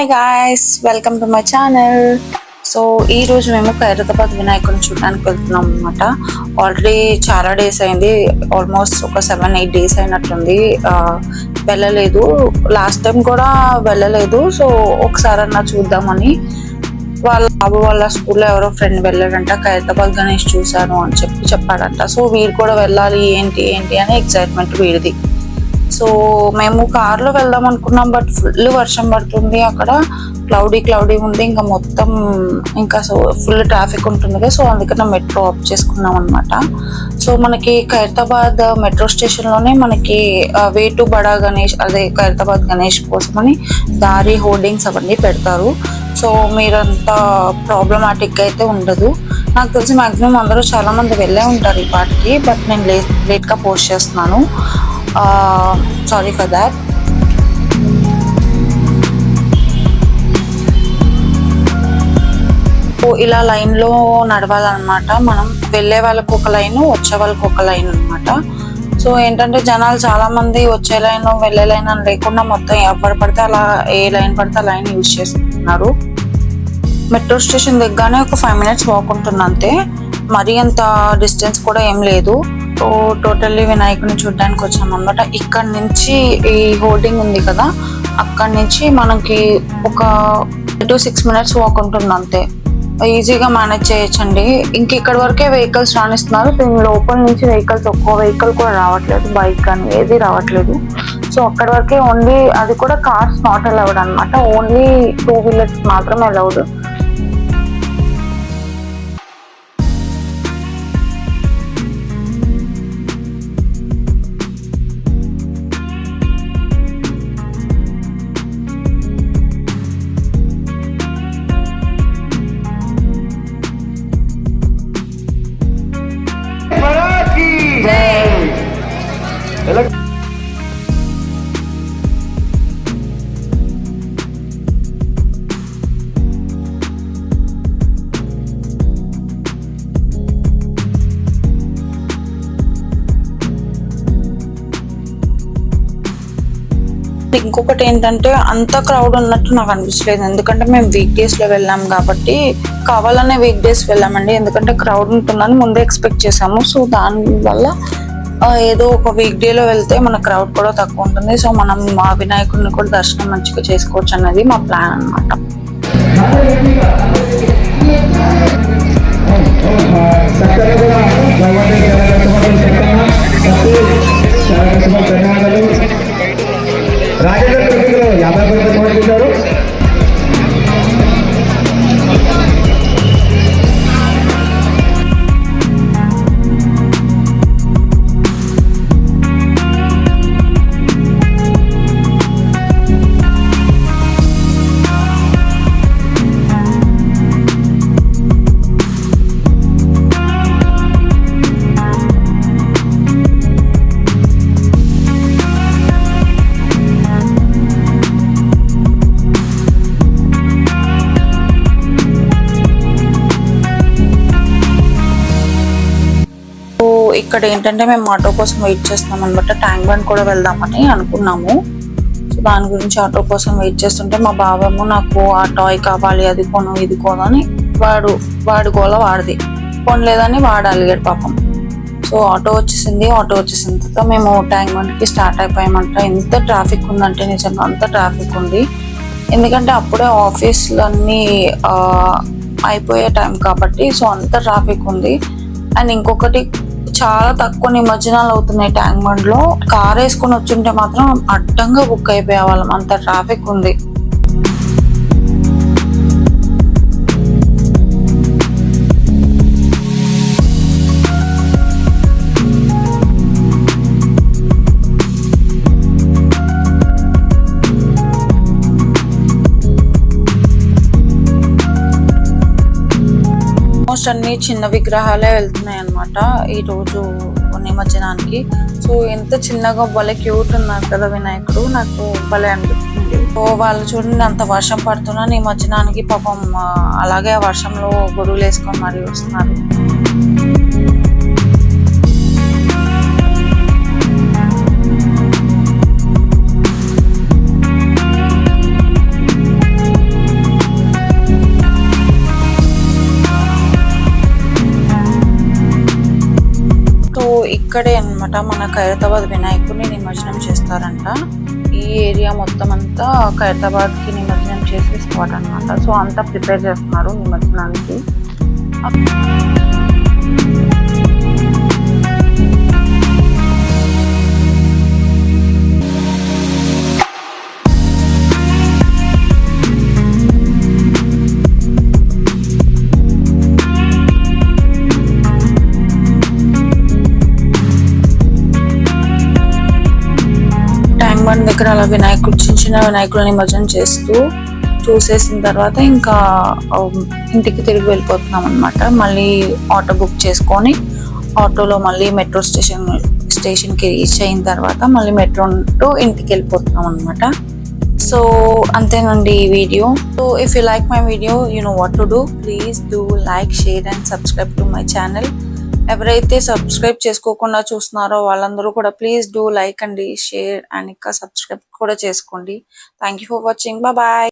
Hi guys, welcome to my channel. So ఈ రోజు మేము ఖైరతాబాద్ వినాయకుడిని చూడడానికి వెళ్తున్నాం అనమాట. ఆల్రెడీ చాలా డేస్ అయింది, ఆల్మోస్ట్ ఒక 7-8 డేస్ అయినట్టుంది. వెళ్ళలేదు, లాస్ట్ టైం కూడా వెళ్ళలేదు. సో ఒకసారన్నా చూద్దామని వాళ్ళ బాబు వాళ్ళ స్కూల్లో ఎవరో ఫ్రెండ్ వెళ్ళాడంట, ఖైరతాబాద్ గణేష్ చూశాను అని చెప్పాడంట. సో వీడు కూడా వెళ్ళాలి ఏంటి అని ఎక్సైట్మెంట్ వీడిది. సో మేము కార్లో వెళ్దాం అనుకున్నాం, బట్ ఫుల్ వర్షం పడుతుంది, అక్కడ క్లౌడీ ఉంది, ఇంకా మొత్తం ఇంకా సో ఫుల్ ట్రాఫిక్ ఉంటుంది. సో అందుకని మెట్రో ఆప్ చేసుకున్నాం అనమాట. సో మనకి ఖైరతాబాద్ మెట్రో స్టేషన్లోనే మనకి వే టు బడా గణేష్, అదే ఖైరతాబాద్ గణేష్ కోసమని దారి హోర్డింగ్స్ అవన్నీ పెడతారు. సో మీరంతా ప్రాబ్లమాటిక్ అయితే ఉండదు. నాకు తెలిసి మ్యాక్సిమం అందరూ చాలా మంది వెళ్ళే ఉంటారు ఈ పాటికి, బట్ నేను లేట్గా పోస్ట్ చేస్తున్నాను. Sorry for that. ఇలా లైన్లో నడవాలన్నమాట. మనం వెళ్ళే వాళ్ళకు ఒక లైన్, వచ్చే వాళ్ళకు ఒక లైన్ అనమాట. సో ఏంటంటే జనాలు చాలా మంది వచ్చే లైన్ వెళ్ళే లైన్ అని లేకుండా మొత్తం ఎవరు పడితే అలా ఏ లైన్ పడితే ఆ లైన్ యూజ్ చేస్తున్నారు. మెట్రో స్టేషన్ దగ్గరనే ఒక 5 minutes వాక్ ఉంటుంది అంతే, మరీ అంత డిస్టెన్స్ కూడా ఏం లేదు. సో టోటల్లీ వినాయకుడిని చూడడానికి వచ్చాం అనమాట. ఇక్కడ నుంచి ఈ హోర్డింగ్ ఉంది కదా, అక్కడి నుంచి మనకి ఒక 6 minutes వాక్ ఉంటుంది అంతే, ఈజీగా మేనేజ్ చేయొచ్చండి. ఇంక ఇక్కడ వరకే వెహికల్స్ రానిస్తున్నారు. దీని లోపల నుంచి వెహికల్స్ ఒక్కో వెహికల్ కూడా రావట్లేదు, బైక్ కానీ ఏది రావట్లేదు. సో అక్కడ వరకే ఓన్లీ, అది కూడా కార్స్ నాట్ అలౌడ్ అనమాట, ఓన్లీ 2 wheelers మాత్రమే అలౌడ్. ఇంకొకటి ఏంటంటే అంత క్రౌడ్ ఉన్నట్టు నాకు అనిపించలేదు, ఎందుకంటే మేము వీక్ డేస్ లో వెళ్ళాం కాబట్టి. కావాలనే వీక్ డేస్ వెళ్ళామండి, ఎందుకంటే క్రౌడ్ ఉంటుందని ముందే ఎక్స్పెక్ట్ చేసాము. సో దానివల్ల ఏదో ఒక వీక్ డేలో వెళ్తే మన క్రౌడ్ కూడా తక్కువ ఉంటుంది. సో మనం మా వినాయకుడిని కూడా దర్శనం మంచిగా చేసుకోవచ్చు అన్నది మా ప్లాన్ అనమాట. రాజేంద్ర 50 పంపించారు. ఇక్కడ ఏంటంటే మేము ఆటో కోసం వెయిట్ చేస్తున్నాం అనమాట. ట్యాంక్ బండ్ కూడా వెళ్దామని అనుకున్నాము. సో దాని గురించి ఆటో కోసం వెయిట్ చేస్తుంటే మా బావేమో నాకు ఆ టాయ్ కావాలి, అది కొను ఇది కొను అని వాడి గోల వాడిది, కొనలేదని వాడు అలిగాడు పాపం. సో ఆటో వచ్చేసింది తర్వాత మేము ట్యాంక్ బండ్కి స్టార్ట్ అయిపోయామంట. ఎంత ట్రాఫిక్ ఉందంటే నిజంగా అంత ట్రాఫిక్ ఉంది, ఎందుకంటే అప్పుడే ఆఫీసులన్నీ అయిపోయే టైం కాబట్టి. సో అంత ట్రాఫిక్ ఉంది. అండ్ ఇంకొకటి, చాలా తక్కువ నిమజ్జనాలు అవుతున్నాయి ట్యాంక్ బండ్ లో. కార్ వేసుకొని వచ్చుంటే మాత్రం అడ్డంగా బుక్ అయిపోయే వాళ్ళం, అంత ట్రాఫిక్ ఉంది. ఆల్మోస్ట్ అన్ని చిన్న విగ్రహాలే వెళ్తున్నాయి అనమాట ఈ రోజు నిమజ్జనానికి. సో ఎంత చిన్నగా భలే క్యూట్ ఉన్నారు కదా వినాయకుడు, నాకు భలే అనిపిస్తుంది. సో వాళ్ళు చూడండి, అంత వర్షం పడుతున్నా నిమజ్జనానికి పాపం అలాగే ఆ వర్షంలో గొడుగులు వేసుకొని మరీ వస్తున్నారు. ఇక్కడే అన్నమాట మన ఖైరతాబాద్ వినాయకుడిని నిమజ్జనం చేస్తారంట. ఈ ఏరియా మొత్తం అంతా ఖైరతాబాద్ కి నిమజ్జనం చేసే స్పాట్ అన్నమాట. సో అంతా ప్రిపేర్ చేస్తున్నారు నిమజ్జనానికి. ట్యాంక్ బండ్ దగ్గర అలా వినాయకుడు చిన్న చిన్న వినాయకులు నిమజ్జనం చేస్తూ చూసేసిన తర్వాత ఇంకా ఇంటికి తిరిగి వెళ్ళిపోతున్నాం అన్నమాట. మళ్ళీ ఆటో బుక్ చేసుకొని ఆటోలో మళ్ళీ మెట్రో స్టేషన్ కి రీచ్ అయిన తర్వాత మళ్ళీ మెట్రో ఇంటికి వెళ్ళిపోతున్నాం అన్నమాట. సో అంతేనండి ఈ video. So if you like my video you know what to do. Please do like, share and subscribe to my channel. ఎవరైతే సబ్స్క్రైబ్ చేసుకోకుండా చూస్తున్నారో వాళ్ళందరూ కూడా please do like and share and ఇంకా సబ్స్క్రైబ్ కూడా చేసుకోండి. Thank you for watching. Bye.